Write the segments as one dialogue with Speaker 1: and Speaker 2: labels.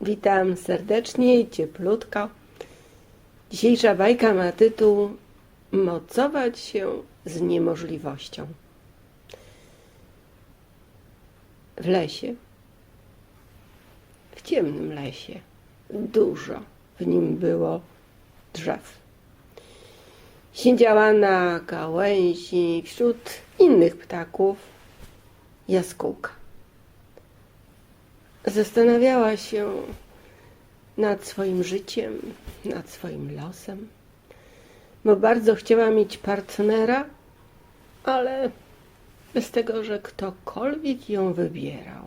Speaker 1: Witam serdecznie i cieplutko. Dzisiejsza bajka ma tytuł Mocować się z niemożliwością. W lesie, w ciemnym lesie, dużo w nim było drzew. Siedziała na gałęzi wśród innych ptaków jaskółka. Zastanawiała się nad swoim życiem, nad swoim losem, bo bardzo chciała mieć partnera, ale bez tego, że ktokolwiek ją wybierał.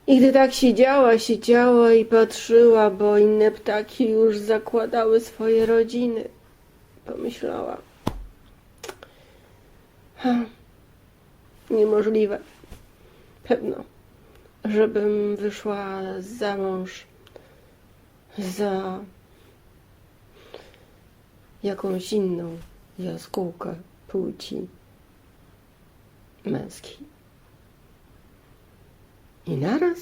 Speaker 1: I gdy tak siedziała i patrzyła, bo inne ptaki już zakładały swoje rodziny, pomyślała: niemożliwe. Pewno, żebym wyszła za mąż za jakąś inną jaskółkę płci męskiej. I naraz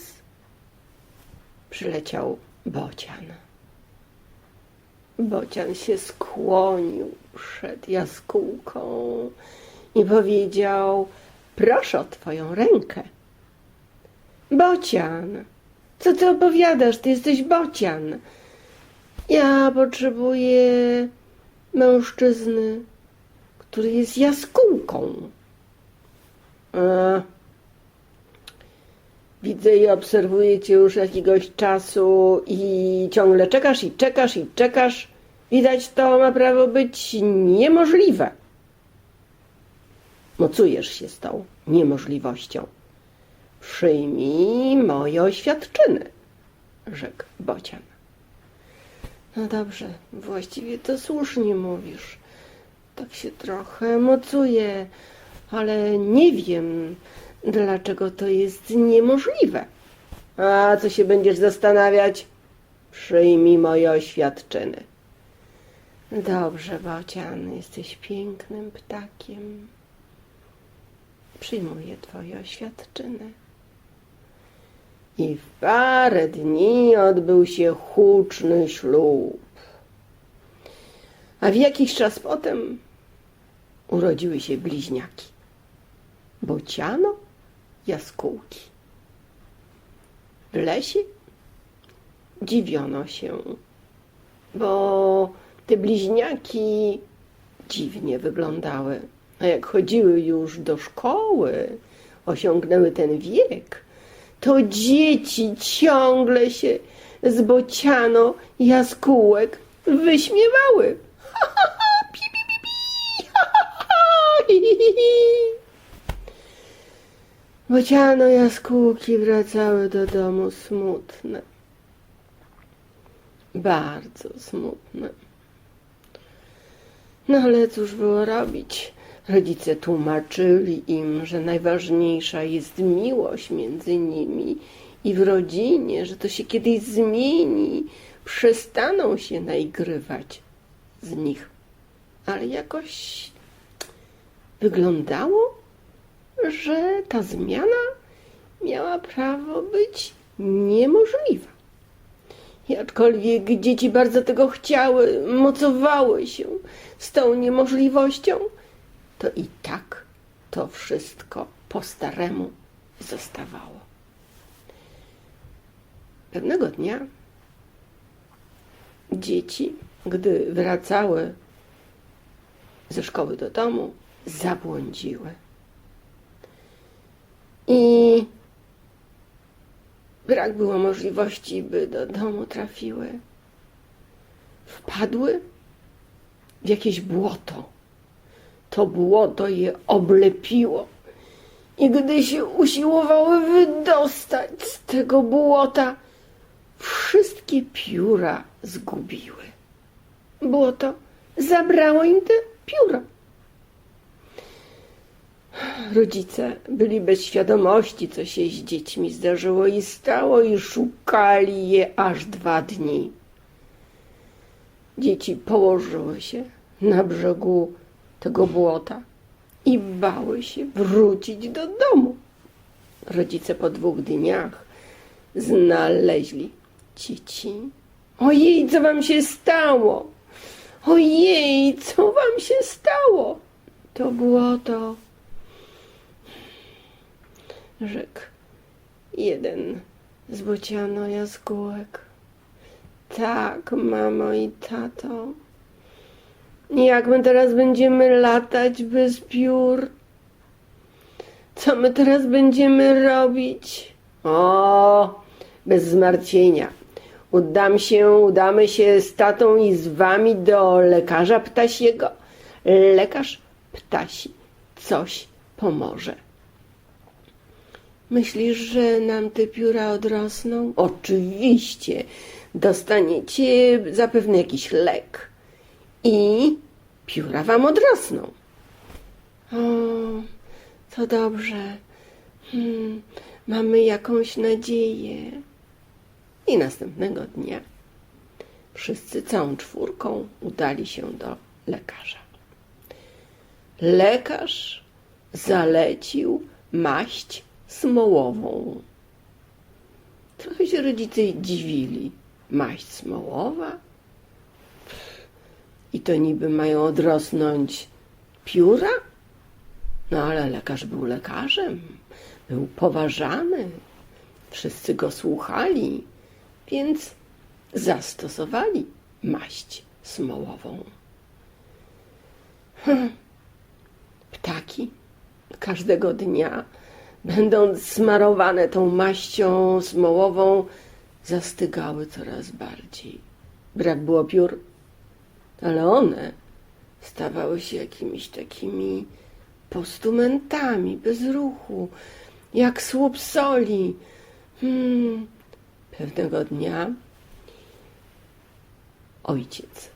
Speaker 1: przyleciał bocian. Bocian się skłonił przed jaskółką i powiedział: proszę o twoją rękę. Bocian, co ty opowiadasz? Ty jesteś bocian. Ja potrzebuję mężczyzny, który jest jaskółką. Widzę i obserwuję cię już jakiegoś czasu i ciągle czekasz i czekasz i czekasz. Widać, to ma prawo być niemożliwe. Mocujesz się z tą niemożliwością. Przyjmij moje oświadczyny, rzekł bocian. No dobrze, właściwie to słusznie mówisz. Tak się trochę mocuję, ale nie wiem, dlaczego to jest niemożliwe. A co się będziesz zastanawiać? Przyjmij moje oświadczyny. Dobrze, bocian, jesteś pięknym ptakiem. Przyjmuję twoje oświadczyny. I w parę dni odbył się huczny ślub. A w jakiś czas potem urodziły się bliźniaki. Bociano, jaskółki. W lesie dziwiono się, bo te bliźniaki dziwnie wyglądały. A jak chodziły już do szkoły, osiągnęły ten wiek, to dzieci ciągle się z bociano jaskółek wyśmiewały. Ha, ha, ha, pi, pi, pi, pi, ha, ha, ha, hi, hi, hi. Bociano jaskółki wracały do domu smutne. Bardzo smutne. No ale cóż było robić? Rodzice tłumaczyli im, że najważniejsza jest miłość między nimi i w rodzinie, że to się kiedyś zmieni, przestaną się naigrywać z nich. Ale jakoś wyglądało, że ta zmiana miała prawo być niemożliwa. I aczkolwiek dzieci bardzo tego chciały, mocowały się z tą niemożliwością, to i tak to wszystko po staremu zostawało. Pewnego dnia dzieci, gdy wracały ze szkoły do domu, zabłądziły. I brak było możliwości, by do domu trafiły. Wpadły w jakieś błoto. To błoto je oblepiło. I gdy się usiłowały wydostać z tego błota, wszystkie pióra zgubiły. Błoto zabrało im te pióra. Rodzice byli bez świadomości, co się z dziećmi zdarzyło i stało, i szukali je aż 2 dni. Dzieci położyły się na brzegu tego błota i bały się wrócić do domu. Rodzice po 2 dniach znaleźli dzieci. Ojej, co wam się stało? Ojej, co wam się stało? To było to, rzekł jeden z bociano jaskółek. Tak, mamo i tato. Jak my teraz będziemy latać bez piór? Co my teraz będziemy robić? O, bez zmartwienia. Udamy się z tatą i z wami do lekarza ptasiego. Lekarz ptasi coś pomoże. Myślisz, że nam te pióra odrosną? Oczywiście. Dostaniecie zapewne jakiś lek i pióra wam odrosną. O, to dobrze. Mamy jakąś nadzieję. I następnego dnia wszyscy całą czwórką udali się do lekarza. Lekarz zalecił maść smołową. Trochę się rodzice dziwili. Maść smołowa? I to niby mają odrosnąć pióra? No ale lekarz był lekarzem, był poważany, wszyscy go słuchali, więc zastosowali maść smołową. Ptaki każdego dnia, będąc smarowane tą maścią smołową, zastygały coraz bardziej. Brak było piór, ale one stawały się jakimiś takimi postumentami, bez ruchu, jak słup soli. Pewnego dnia ojciec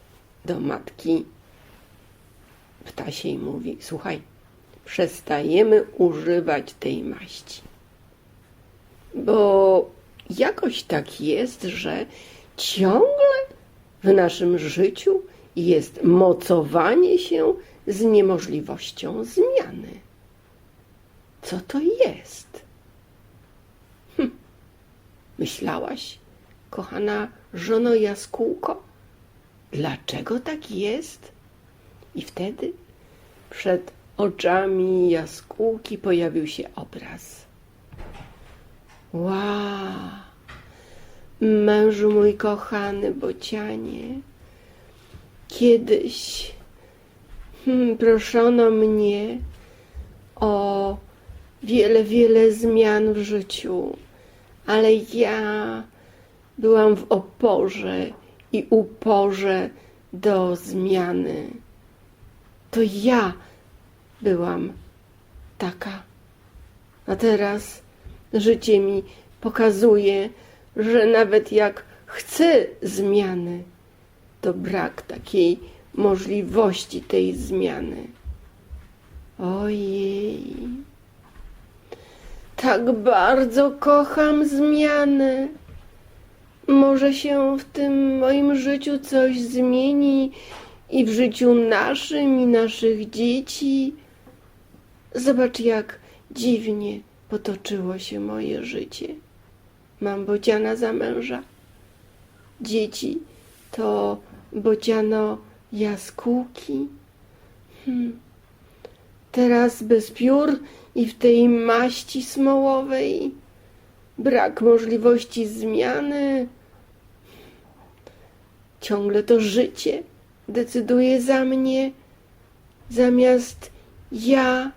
Speaker 1: do matki ptasiej mówi: słuchaj, przestajemy używać tej maści, bo jakoś tak jest, że ciągle w naszym życiu jest mocowanie się z niemożliwością zmiany. Co to jest? Myślałaś, kochana żono jaskółko, dlaczego tak jest? I wtedy przed oczami jaskółki pojawił się obraz. Wow! Mężu mój kochany bocianie, kiedyś proszono mnie o wiele zmian w życiu, ale ja byłam w oporze i uporze do zmiany. To ja byłam taka. A teraz życie mi pokazuje, że nawet jak chcę zmiany, to brak takiej możliwości tej zmiany. Ojej, tak bardzo kocham zmiany. Może się w tym moim życiu coś zmieni i w życiu naszym i naszych dzieci. Zobacz, jak dziwnie potoczyło się moje życie. Mam bociana za męża. Dzieci to bociano jaskółki. Teraz bez piór i w tej maści smołowej. Brak możliwości zmiany. Ciągle to życie decyduje za mnie, zamiast ja.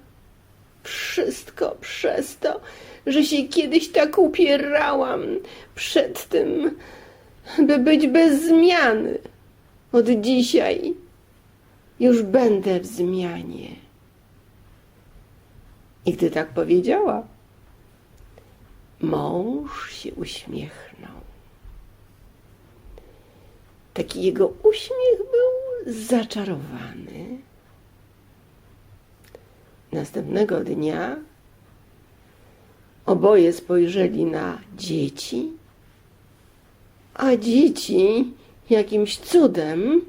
Speaker 1: Wszystko przez to, że się kiedyś tak upierałam przed tym, by być bez zmiany. Od dzisiaj już będę w zmianie. I gdy tak powiedziała, mąż się uśmiechnął. Taki jego uśmiech był zaczarowany. Następnego dnia oboje spojrzeli na dzieci, a dzieci jakimś cudem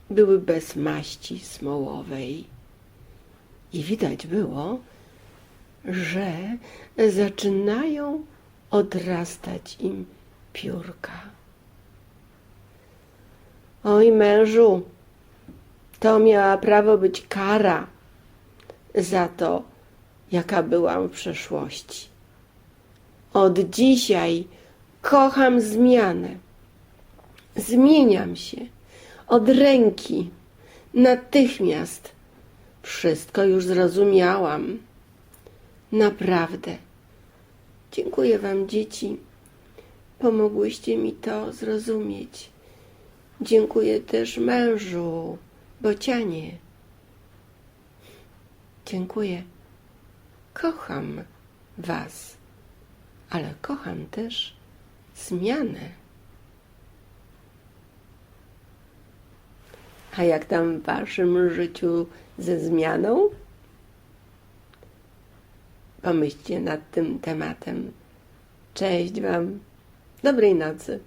Speaker 1: były bez maści smołowej i widać było, że zaczynają odrastać im piórka. Oj, mężu, to miała prawo być kara za to, jaka byłam w przeszłości. Od dzisiaj kocham zmianę. Zmieniam się od ręki, natychmiast. Wszystko już zrozumiałam. Naprawdę. Dziękuję wam, dzieci. Pomogłyście mi to zrozumieć. Dziękuję też mężu, Bocianie. Dziękuję. Kocham was, ale kocham też zmianę. A jak tam w waszym życiu ze zmianą? Pomyślcie nad tym tematem. Cześć wam. Dobrej nocy.